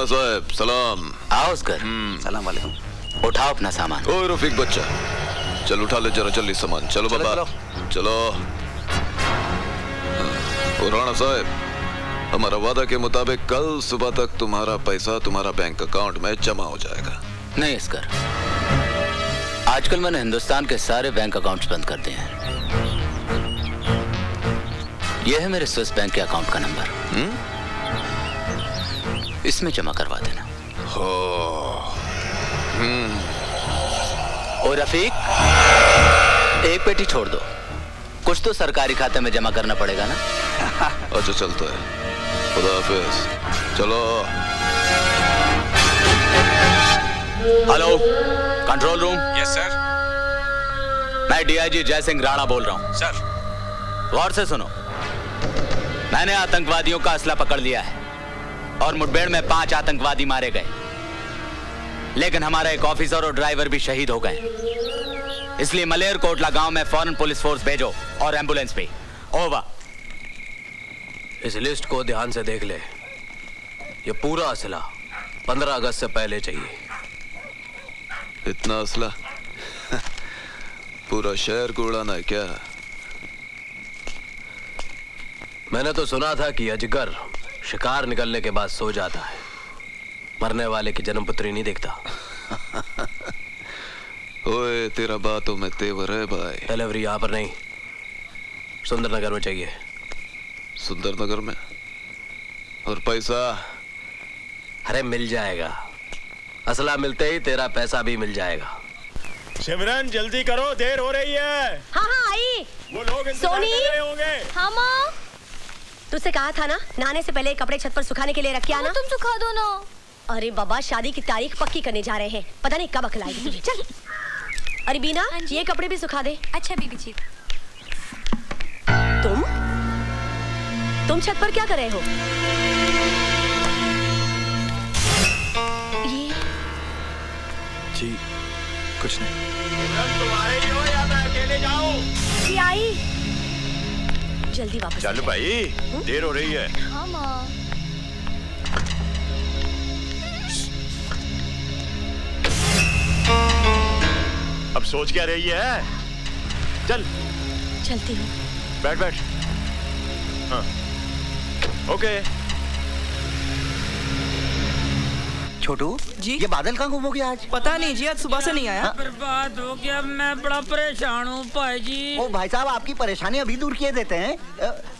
राणा साहब सलाम। आओ उसकर। सलाम वालेकुम। उठाओ अपना सामान। ओए रफीक बच्चा, चल उठा ले जरा जल्दी सामान। चलो बाबा चलो। ओ राणा साहब, हमारा वादा के मुताबिक कल सुबह तक तुम्हारा पैसा तुम्हारा बैंक अकाउंट में जमा हो जाएगा। नहीं इसकर, आजकल मैंने हिंदुस्तान के सारे बैंक अकाउंट्स बंद कर दिए हैं। यह है मेरे स्विस बैंक के अकाउंट का नंबर। इसमें जमा करवा देना। और रफीक, एक पेटी छोड़ दो, कुछ तो सरकारी खाते में जमा करना पड़ेगा ना। अच्छा चलता है, खुदा हाफिज। चलो। Hello, control room. Yes sir. मैं डीआईजी जय सिंह राणा बोल रहा हूँ। सर। गौर से सुनो, मैंने आतंकवादियों का असला पकड़ लिया है और मुठभेड़ में 5 आतंकवादी मारे गए, लेकिन हमारा एक ऑफिसर और ड्राइवर भी शहीद हो गए। इसलिए मलेर कोटला गांव में फौरन पुलिस फोर्स भेजो और एम्बुलेंस भी। ओवर। इस लिस्ट को ध्यान से देख ले। ये पूरा असला 15 अगस्त से पहले चाहिए। इतना असला? पूरा शहर को उड़ाना है क्या? मैंने तो सुना था कि अजगर शिकार निकलने के बाद सो जाता है, मरने वाले की जन्मपत्री नहीं देखता। ओए तेरा बातों में तेवर है भाई। डिलीवरी यहाँ पर नहीं, सुंदरनगर में चाहिए। सुंदरनगर में? और पैसा? अरे मिल जाएगा, असला मिलते ही तेरा पैसा भी मिल जाएगा। सिमरन जल्दी करो, देर हो रही है। हाँ आई। वो लोग इंतजार कर रहे होंगे। हाँ माँ, तुझसे कहा था ना नहाने से पहले कपड़े छत पर सुखाने के लिए रख के आना। तुम सुखा दो ना। अरे बाबा, शादी की तारीख पक्की करने जा रहे हैं, पता नहीं कब अखलाएगी तुझे। चल। अरे बीना, ये कपड़े भी सुखा दे। अच्छा बीबी जी। तुम छत पर क्या कर रहे हो? ये जी कुछ नहीं। तुम्हारे ही हो या मैं अकेले जाऊं? ये आई। जल्दी वापस। चल भाई, देर हो रही है। हाँ माँ। अब सोच क्या रही है? चल। चलती हूँ। बैठ बैठ। हाँ। ओके। छोटू जी? ये बादल कहाँ गुम हो गया आज? पता नहीं जी, आज सुबह से नहीं आया। बर्बाद हो गया, मैं बड़ा परेशान हूँ भाई जी। ओ भाई साहब, आपकी परेशानी अभी दूर किए देते हैं।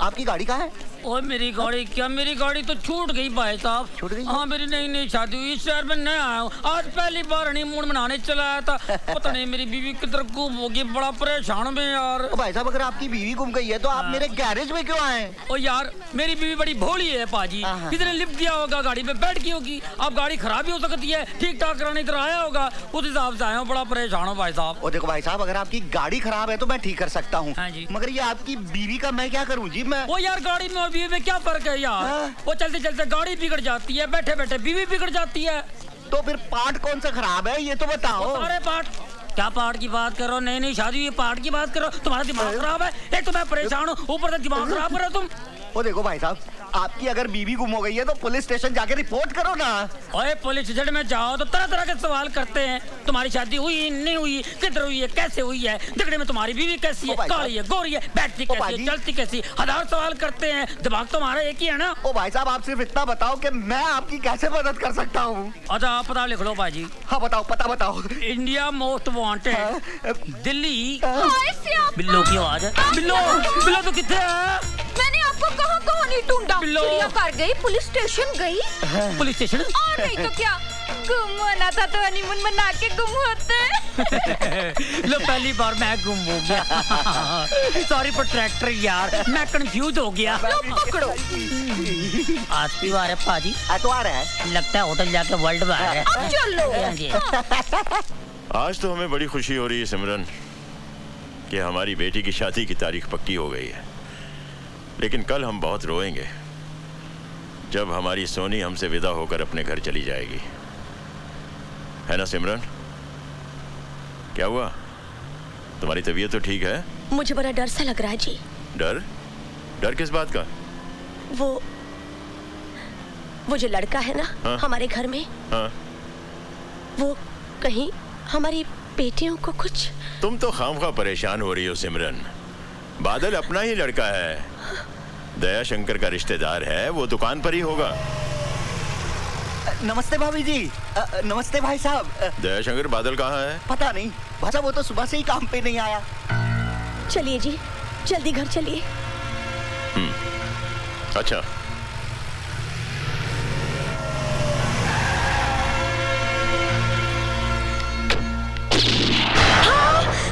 आपकी गाड़ी कहाँ है? और मेरी गाड़ी क्या, मेरी गाड़ी तो छूट गई भाई साहब। छूट गई? हाँ, मेरी नई शादी हुई, इस शहर में नया आया हूँ, आज पहली बार हनीमून मनाने चला आया था। पता नहीं मेरी बीवी किधर गुम हो गई, बड़ा परेशान हूँ यार। ओ भाई साहब, अगर आपकी बीवी गुम गई है तो आप मेरे गैरेज में क्यों आए? ओ यार, मेरी बीवी बड़ी भोली है पाजी, किधर लिफ्ट दिया होगा, गाड़ी में बैठ गई होगी। अब गाड़ी खराब भी हो सकती है, ठीक ठाक कराने इधर आया होगा, उस हिसाब से आया हूँ, बड़ा परेशान हूँ भाई साहब। ओ देखो भाई साहब, अगर आपकी गाड़ी खराब है तो मैं ठीक कर सकता हूँ। हाँ जी। मगर ये आपकी बीवी का मैं क्या करूँ जी? मैं वो यार, गाड़ी में और बीवी में क्या फर्क है यार? वो चलते चलते गाड़ी बिगड़ जाती है, बैठे बैठे बीवी बिगड़ जाती है। तो फिर पार्ट कौन सा खराब है ये तो बताओ। सारे पार्ट। क्या पार्ट की बात करो? नई शादी हुई पार्ट की बात करो? तुम्हारा दिमाग खराब है, एक तो मैं परेशान हूँ, ऊपर से दिमाग खराब कर रहे हो तुम। ओ देखो भाई साहब, आपकी अगर बीवी गुम हो गई है तो पुलिस स्टेशन जाके रिपोर्ट करो ना। ओए, पुलिस स्टेशन में जाओ तो तरह तरह के सवाल करते हैं। तुम्हारी शादी हुई नहीं हुई, किधर हुई है, कैसे हुई है, दिखने में तुम्हारी बीवी कैसी है, काली है, गोरी है, बैठती कैसी है, चलती कैसी, हजार सवाल करते हैं। दिमाग तुम्हारा एक ही है ना? ओ भाई साहब, आप सिर्फ इतना बताओ कि मैं आपकी कैसे मदद कर सकता हूँ। अच्छा, आप पता लिख लो भाई। हाँ बताओ, पता बताओ। India most wanted, Delhi. बिल्लो की आवाज है। बिल्लो, बिल्लो तो कितने है? मैंने आपको कहाँ कहाँ नहीं ढूंढा। बिल्लो। चिड़ियाघर गई, पुलिस स्टेशन गई। Police station? और नहीं तो क्या, गुम होना था तो हनीमून मना के गुम होते। लो, पहली बार मैं गुम हो गया। सॉरी प्रोट्रैक्टर यार, मैं कंफ्यूज हो गया। लो पकड़ो। आज की बार है पाजी। एतवार है, लगता है होटल जाके वर्ल्ड बार है। अब चलो। आज तो हमें बड़ी खुशी हो रही है सिमरन कि हमारी बेटी की शादी की तारीख पक्की हो गई है, लेकिन कल हम बहुत रोएंगे जब हमारी सोनी हमसे विदा होकर अपने घर चली जाएगी, है ना सिमरन? क्या हुआ, तुम्हारी तबीयत तो ठीक है? मुझे बड़ा डर सा लग रहा है जी। डर? डर किस बात का? वो जो लड़का है ना हाँ? हमारे घर में, हाँ? वो कहीं हमारी बेटियों को कुछ। तुम तो खामखा परेशान हो रही हो सिमरन। बादल अपना ही लड़का है, दया शंकर का रिश्तेदार है, वो दुकान पर ही होगा। नमस्ते भाभी जी। नमस्ते भाई साहब। दया शंकर बादल कहाँ है? पता नहीं भाषा, वो तो सुबह से ही काम पे नहीं आया। चलिए जी, जल्दी घर चलिए। अच्छा,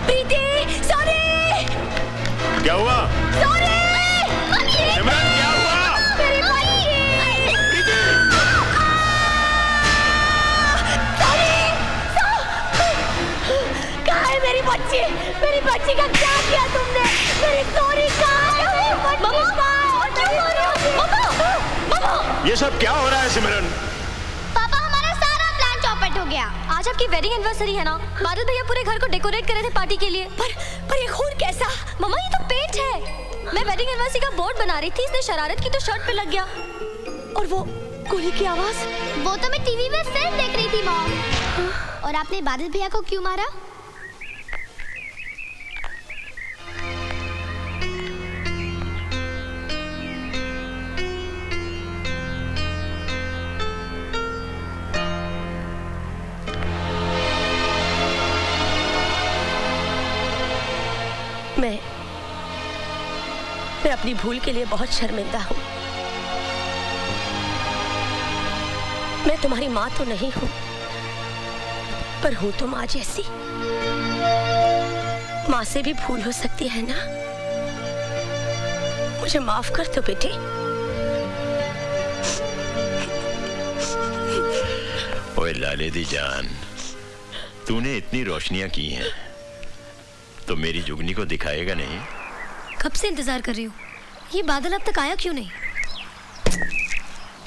प्रीति, सॉरी। क्या हुआ? सॉरी। सिमरन क्या हुआ? मेरी बच्ची। कहाँ है मेरी बच्ची? मेरी बच्ची का क्या किया तुमने? मेरी सोनी कहाँ है? मम्मा, ये सब क्या हो रहा है सिमरन? पापा, हमारा सारा प्लान चौपट हो गया। आज आपकी वेडिंग एनिवर्सरी है ना? बादल भैया पूरे घर को डेकोरेट कर रहे थे पार्टी के लिए। पर ये खून कैसा? मम्मा, ये तो पेंट है। मैं वेडिंग एनिवर्सरी का बोर्ड बना रही थी, इसने शरारत की तो शर्ट पे लग गया। और वो गोली की आवाज? वो तो मैं टीवी में फिल्म देख रही थी मॉम। और आपने बादल भैया को क्यों मारा? मैं अपनी भूल के लिए बहुत शर्मिंदा हूँ। मैं तुम्हारी माँ तो नहीं हूँ, पर हूँ तो माँ जैसी। माँ से भी भूल हो सकती है ना? मुझे माफ कर दो बेटे। ओए लाले दी जान, तूने इतनी रोशनियां की हैं, तो मेरी जुगनी को दिखाएगा नहीं? कब से इंतजार कर रही हूँ। ये बादल अब तक आया क्यों नहीं?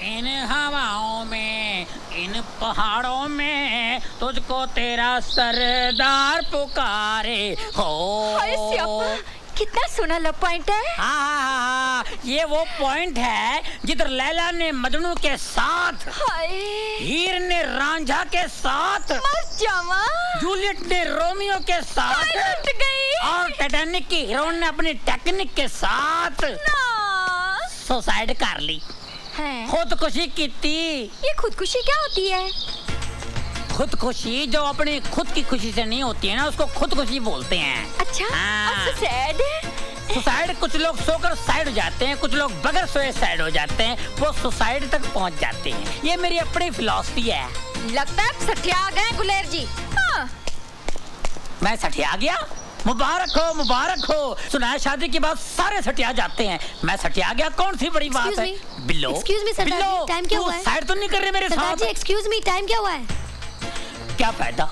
इन हवाओं में, इन पहाड़ों में तुझको तेरा सरदार पुकारे हो। हाय स्यापा, कितना सोना लव पॉइंट है। हाँ, ये वो पॉइंट है जिधर लैला ने मजनू के साथ, हाय हीर ने रांझा के साथ, मस्त जामा, जूलियट ने रोमियो के साथ, लुट गई। और टाइटैनिक की हीरोइन ने अपनी टेक्निक के साथ सुसाइड कर ली, खुदकुशी की थी। ये खुदकुशी क्या होती है? खुदकुशी जो अपनी खुद की खुशी से नहीं होती है ना, उसको खुदकुशी बोलते हैं। अच्छा, सुसाइड? सुसाइड कुछ लोग सोकर साइड हो जाते हैं, कुछ लोग बगैर सोए साइड हो जाते हैं, वो सुसाइड तक पहुंच जाते हैं। ये मेरी अपनी फिलॉसफी है। लगता है सठिया गए गुलेर जी। हाँ। मैं सठिया गया? मुबारक हो, मुबारक हो। सुना है शादी के बाद सारे सटिया जाते हैं, मैं सटिया गया, कौन सी बड़ी बात है? बिल्लो, एक्सक्यूज मी सरदार जी, टाइम क्या हुआ है? साइड तो नहीं कर रहे मेरे साथ? सरदार जी एक्सक्यूज मी, टाइम क्या हुआ है? क्या फायदा,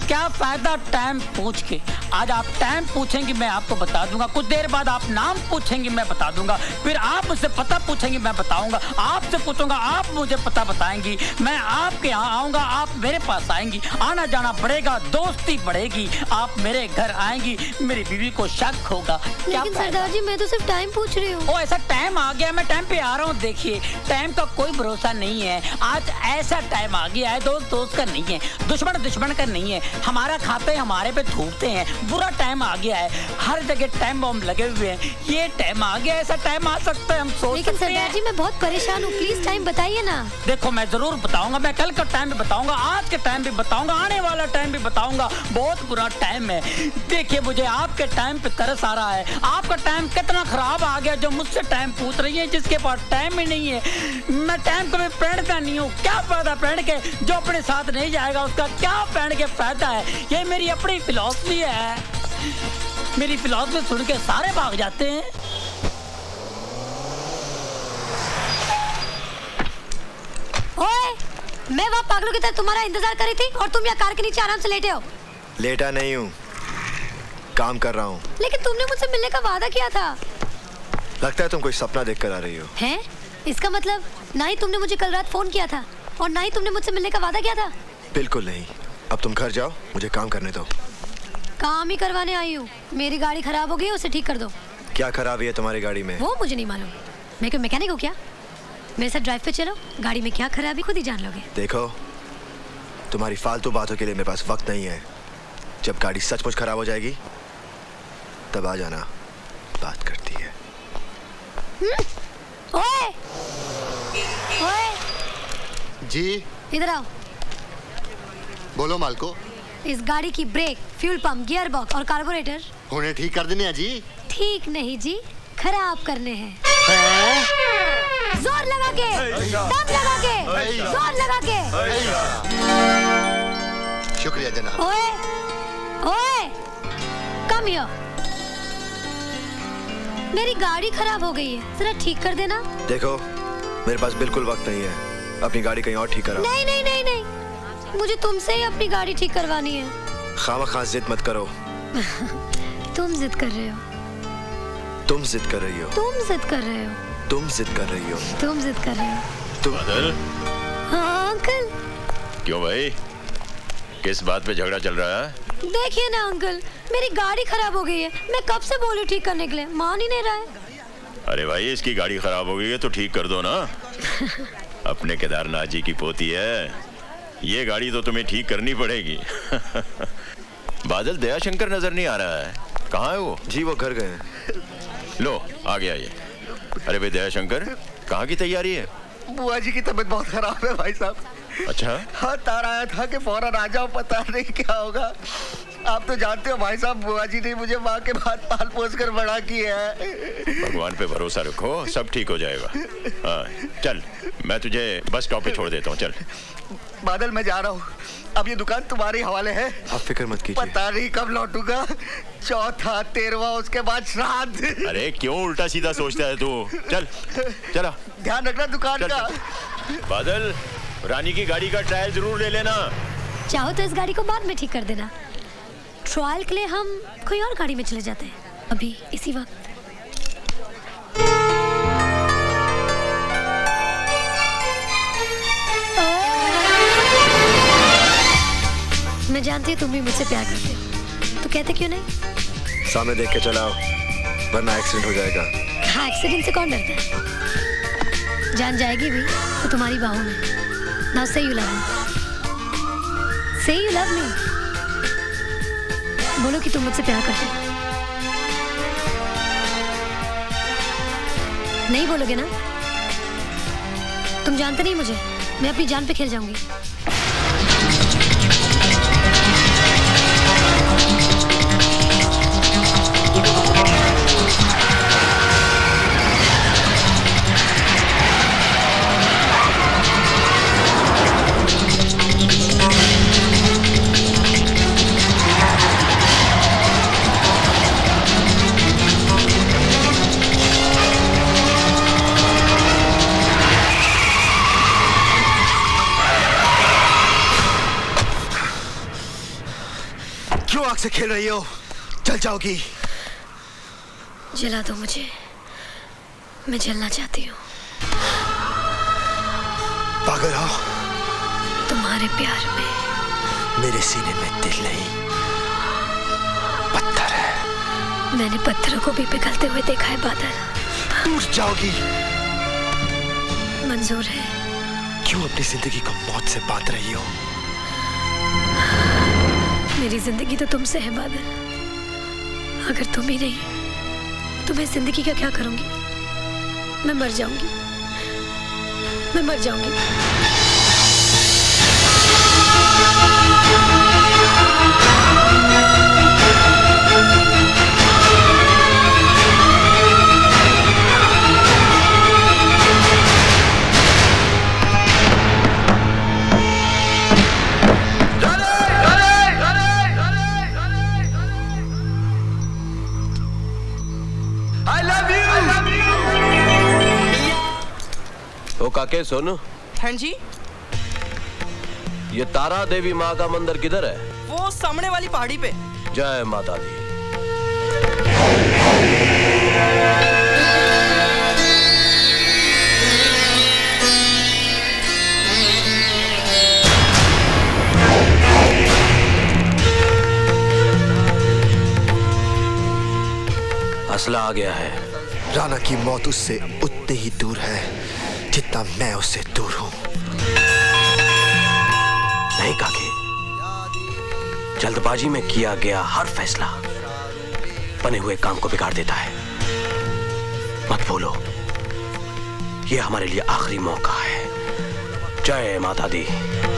क्या फायदा टाइम पूछ के? आज आप टाइम पूछेंगे मैं आपको बता दूंगा, कुछ देर बाद आप नाम पूछेंगे मैं बता दूंगा, फिर आप मुझसे पता पूछेंगे मैं बताऊंगा, आपसे पूछूंगा आप मुझे पता बताएंगी, मैं आपके यहाँ आऊंगा आप मेरे पास आएंगी, आना जाना बढ़ेगा, दोस्ती बढ़ेगी, आप मेरे घर आएंगी, मेरी बीवी को शक होगा। लेकिन सरदार जी मैं तो सिर्फ टाइम पूछ रही हूँ। ओ ऐसा टाइम आ गया, मैं टाइम पे आ रहा हूँ। देखिए टाइम का कोई भरोसा नहीं है, आज ऐसा टाइम आ गया है, दोस्त दोस्त का नहीं है, दुश्मन दुश्मन का नहीं है, हमारा खाते हमारे पे थूकते हैं, बुरा टाइम आ गया है, हर जगह टाइम बम लगे हुए हैं, ये टाइम आ गया, ऐसा टाइम आ सकता है, हम सोच लेकिन सकते हैं। सरदार जी मैं बहुत परेशान हूँ, प्लीज टाइम बताइए ना। देखो मैं जरूर बताऊंगा, मैं कल का टाइम भी बताऊंगा, आज के टाइम भी बताऊंगा, आने वाला टाइम भी बताऊंगा, बहुत बुरा टाइम है। देखिए मुझे आपके टाइम पे तरस आ रहा है, आपका टाइम कितना खराब आ गया जो मुझसे टाइम पूछ रही है, जिसके पास टाइम ही नहीं है। मैं टाइम को भी पहनता नहीं हूँ, क्या फायदा पहन के, जो अपने साथ नहीं जाएगा उसका क्या पहन के फायदा है। ये मेरी अपनी फिलॉसफी है, मेरी फिलॉसफी सुन के सारे भाग जाते हैं। ओए, मैं वहाँ पागलों की तरह तुम्हारा इंतजार कर रही थी और तुम यहाँ कार के नीचे आराम से लेटे हो। लेटा नहीं हूँ, काम कर रहा हूँ। लेकिन तुमने मुझसे मिलने का वादा किया था। लगता है तुम कोई सपना देख कर आ रही हो। हैं? इसका मतलब ना ही तुमने मुझे कल रात फोन किया था और ना ही तुमने मुझसे मिलने का वादा किया था। बिल्कुल नहीं। अब तुम घर जाओ, मुझे काम करने दो। काम ही करवाने आई हूँ। मेरी गाड़ी खराब हो गई, उसे ठीक कर दो। क्या खराबी है तुम्हारी गाड़ी में? वो मुझे नहीं मालूम, मैं कोई मैकेनिक हूँ क्या? मेरे साथ ड्राइव पे चलो, गाड़ी में क्या खराबी खुद ही जान लोगे। देखो, तुम्हारी फालतू बातों के लिए मेरे पास वक्त नहीं है। जब गाड़ी सचमुच खराब हो जाएगी तब आ जाना, बात करती है। ओए! ओए! जी इधर आओ। बोलो मालको। इस गाड़ी की brake, fuel pump, gear box और कार्बोरेटर उन्हें ठीक कर देने हैं जी। ठीक नहीं जी, खराब करने हैं। जोर लगा के, दम लगा के, जोर लगा के। शुक्रिया जनाब। ओए! ओए! Come here. मेरी गाड़ी खराब हो गई है, जरा ठीक कर देना। देखो, मेरे पास बिल्कुल वक्त नहीं है। अपनी गाड़ी कहीं और ठीक कराओ। नहीं नहीं नहीं नहीं, मुझे तुमसे ही अपनी गाड़ी ठीक करवानी है। खामखा जिद मत करो। तुम जिद कर रहे हो। तुम जिद कर रही हो। तुम जिद कर रहे हो। तुम जिद कर रही हो। तुम जिद कर रहे हो। तुम। बादल, हाँ अंकल। क्यों भाई, किस बात पे झगड़ा चल रहा है? देखिए ना अंकल, मेरी गाड़ी खराब हो गई है। मैं कब से बोलूं ठीक करने के लिए, मान ही नहीं रहा है। अरे भाई, इसकी गाड़ी खराब हो गई है तो ठीक कर दो ना। अपने केदारनाथ जी की पोती है, ये गाड़ी तो तुम्हें ठीक करनी पड़ेगी। बादल, दयाशंकर नजर नहीं आ रहा है, कहाँ है वो? जी वो घर गए हैं। लो आ गया ये। अरे भाई दयाशंकर, कहाँ की तैयारी है? बुआ जी की तबीयत बहुत खराब है भाई साहब। अच्छा, हाँ, तार आया था कि फौरन आ जाओ, पता नहीं क्या होगा। आप तो जानते हो भाई साहब, बुआ जी ने मुझे माँ के बाद पाल पोस कर बड़ा किया है। भगवान पे भरोसा रखो, सब ठीक हो जाएगा। हाँ चल, मैं तुझे बस स्टॉप पे छोड़ देता हूँ, चल। बादल, मैं जा रहा हूँ, अब ये दुकान तुम्हारे हवाले है। आप फिक्र मत कीजिए। पता नहीं कब लौटूंगा, चौथा, 13वां, उसके बाद श्राद्ध। अरे क्यों उल्टा सीधा सोचता है तू? चल चला, ध्यान रखना दुकान का। बादल, रानी की गाड़ी का ट्रायल जरूर ले लेना। चाहो तो इस गाड़ी को बाद में ठीक कर देना। ट्रायल के लिए हम कोई और गाड़ी में चले जाते हैं अभी इसी वक्त। मैं जानती हूँ तुम भी मुझसे प्यार करते हो, तो कहते क्यों नहीं? सामने देख के चलाओ, वरना एक्सीडेंट हो जाएगा। हाँ, एक्सीडेंट से कौन डरता है? जान जाएगी भी तो तुम्हारी बाहों में। Now say you love me. Say you love me. बोलो कि तुम मुझसे प्यार करते हो। नहीं बोलोगे ना? तुम जानते नहीं मुझे, मैं अपनी जान पे खेल जाऊंगी। आग से खेल रही हो, जल जाओगी। जला दो मुझे, मैं जलना चाहती हूँ। पागल हो? तुम्हारे प्यार में मेरे सीने में दिल नहीं, पत्थर है। मैंने पत्थरों को भी पिघलते हुए देखा है बादल। टूट जाओगी। मंजूर है। क्यों अपनी जिंदगी को मौत से बांध रही हो? मेरी जिंदगी तो तुमसे है बादल। अगर तुम ही नहीं तो मैं जिंदगी का क्या करूंगी? मैं मर जाऊंगी, मैं मर जाऊंगी। ओ काके सुन। हाँ जी। ये तारा देवी माँ का मंदिर किधर है? वो सामने वाली पहाड़ी पे। जय माता दी। असला आ गया है। राणा की मौत उससे उतनी ही दूर है जितना मैं उससे दूर हूं। नहीं काकी, जल्दबाजी में किया गया हर फैसला बने हुए काम को बिगाड़ देता है। मत भूलो, यह हमारे लिए आखिरी मौका है। जय माता दी।